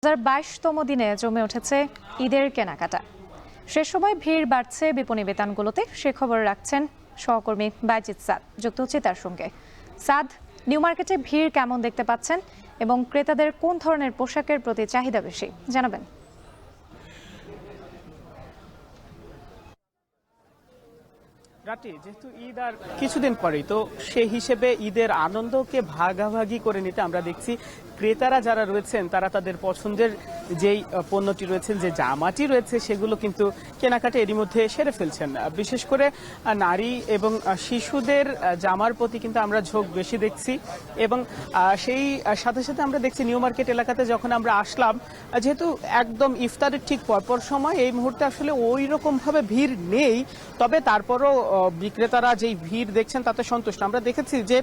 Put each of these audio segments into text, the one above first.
2022তম দিনে জমে উঠেছে ঈদের কেনাকাটা। সে সময় ভিড় বাড়ছে বিপণী বিতানগুলোতে। সে খবর রাখছেন সহকর্মী বাইজিদ সাদ, যুক্ত হচ্ছে তার সঙ্গে। সাদ, নিউ মার্কেটে ভিড় কেমন দেখতে পাচ্ছেন এবং ক্রেতাদের কোন ধরনের পোশাকের প্রতি চাহিদা বেশি জানাবেন। যেহেতু ঈদ আর কিছুদিন পরেই, তো সেই হিসেবে ঈদের আনন্দকে ভাগাভাগি করে নিতে আমরা দেখছি ক্রেতারা যারা রয়েছেন তারা তাদের পছন্দের যেই পণ্যটি রয়েছেন, যে জামাটি রয়েছে, সেগুলো কিন্তু কেনাকাটা এরই মধ্যে সেরে ফেলছেন। বিশেষ করে নারী এবং শিশুদের জামার প্রতি কিন্তু আমরা ঝোঁক বেশি দেখছি। এবং সেই সাথে সাথে আমরা দেখছি নিউ মার্কেট এলাকাতে যখন আমরা আসলাম, যেহেতু একদম ইফতারের ঠিক পরপর সময়, এই মুহূর্তে আসলে ওই রকমভাবে ভিড় নেই, তবে তারপরও বিক্রেতারা যেই ভিড় দেখছেন তাতে সন্তুষ্ট। আমরা দেখেছি যে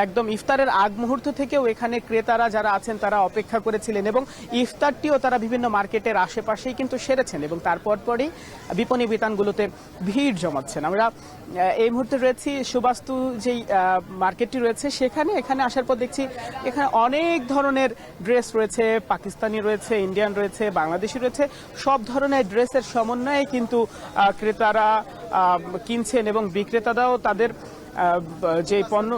একদম ইফতারের আগ মুহূর্ত থেকেও এখানে ক্রেতারা যারা আছেন তারা অপেক্ষা করেছিলেন এবং ইফতারটিও তারা বিভিন্ন মার্কেটের আশেপাশেই কিন্তু সেরেছেন এবং তারপর পরেই বিপণী বিতানগুলোতে ভিড় জমাচ্ছেন। আমরা এই মুহূর্তে রয়েছি সুবাস্তু যেই মার্কেটটি রয়েছে সেখানে। এখানে আসার পর দেখছি এখানে অনেক ধরনের ড্রেস রয়েছে, পাকিস্তানি রয়েছে, ইন্ডিয়ান রয়েছে, বাংলাদেশি রয়েছে, সব ধরনের ড্রেসের সমন্বয়ে কিন্তু ক্রেতারা কিনছেন এবং বিক্রেতারাও তাদের যে পণ্য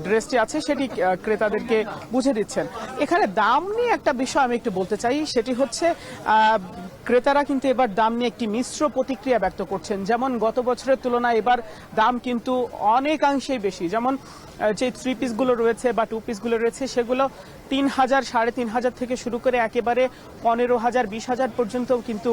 ড্রেসটি আছে সেটি ক্রেতাদেরকে বুঝে দিচ্ছেন। এখানে দাম নিয়ে একটা বিষয় আমি একটু বলতে চাই, সেটি হচ্ছে ক্রেতারা কিন্তু এবার দাম নিয়ে একটি মিশ্র প্রতিক্রিয়া ব্যক্ত করছেন। যেমন গত বছরের তুলনায় এবার দাম কিন্তু অনেকাংশেই বেশি। যেমন যে থ্রি পিসগুলো রয়েছে বা টু পিসগুলো রয়েছে সেগুলো 3,000, 3,500 থেকে শুরু করে একেবারে 15,000, 20,000 পর্যন্ত কিন্তু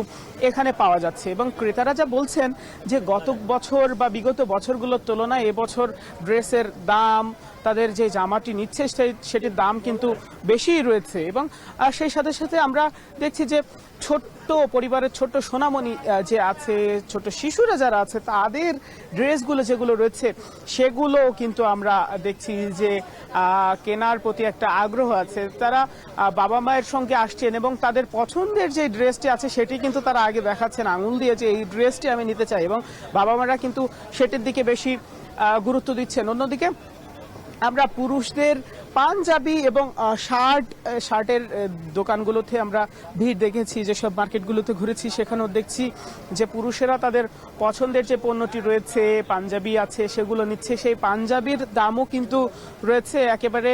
এখানে পাওয়া যাচ্ছে। এবং ক্রেতারা যা বলছেন যে গত বছর বা বিগত বছরগুলোর তুলনায় এবছর ড্রেসের দাম, তাদের যে জামাটি নিচ্ছে সেটির দাম কিন্তু বেশিই রয়েছে। এবং সেই সাথে সাথে আমরা দেখছি যে ছোট্ট পরিবারের ছোট্ট সোনামণি যে আছে, ছোট শিশুরা যারা আছে, তাদের ড্রেসগুলো যেগুলো রয়েছে সেগুলো কিন্তু আমরা দেখছি যে কেনার প্রতি একটা আগ্রহ আছে। তারা বাবা মায়ের সঙ্গে আসছেন এবং তাদের পছন্দের যে ড্রেসটি আছে সেটি কিন্তু তারা আগে দেখাচ্ছেন আঙুল দিয়ে যে এই ড্রেসটি আমি নিতে চাই, এবং বাবা মারা কিন্তু সেটির দিকে বেশি গুরুত্ব দিচ্ছেন। অন্যদিকে আমরা পুরুষদের পাঞ্জাবি এবং শার্টের দোকানগুলোতে আমরা ভিড় দেখেছি। যেসব মার্কেটগুলোতে ঘুরেছি সেখানেও দেখছি যে পুরুষেরা তাদের পছন্দের যে পণ্যটি রয়েছে, পাঞ্জাবি আছে, সেগুলো নিচ্ছে। সেই পাঞ্জাবির দামও কিন্তু রয়েছে একেবারে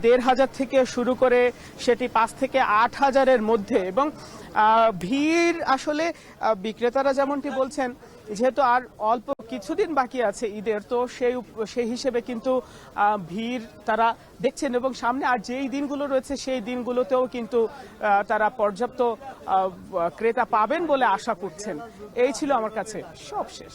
1,500 থেকে শুরু করে সেটি 5 থেকে 8,000-এর মধ্যে। এবং ভিড় আসলে বিক্রেতারা যেমনটি বলছেন, যেহেতু আর অল্প কিছুদিন বাকি আছে ঈদের, তো সেই হিসেবে কিন্তু ভিড় তারা দেখছেন এবং সামনে আর যেই দিনগুলো রয়েছে সেই দিনগুলোতেও কিন্তু তারা পর্যাপ্ত ক্রেতা পাবেন বলে আশা করছেন। এই ছিল আমার কাছে সব শেষ।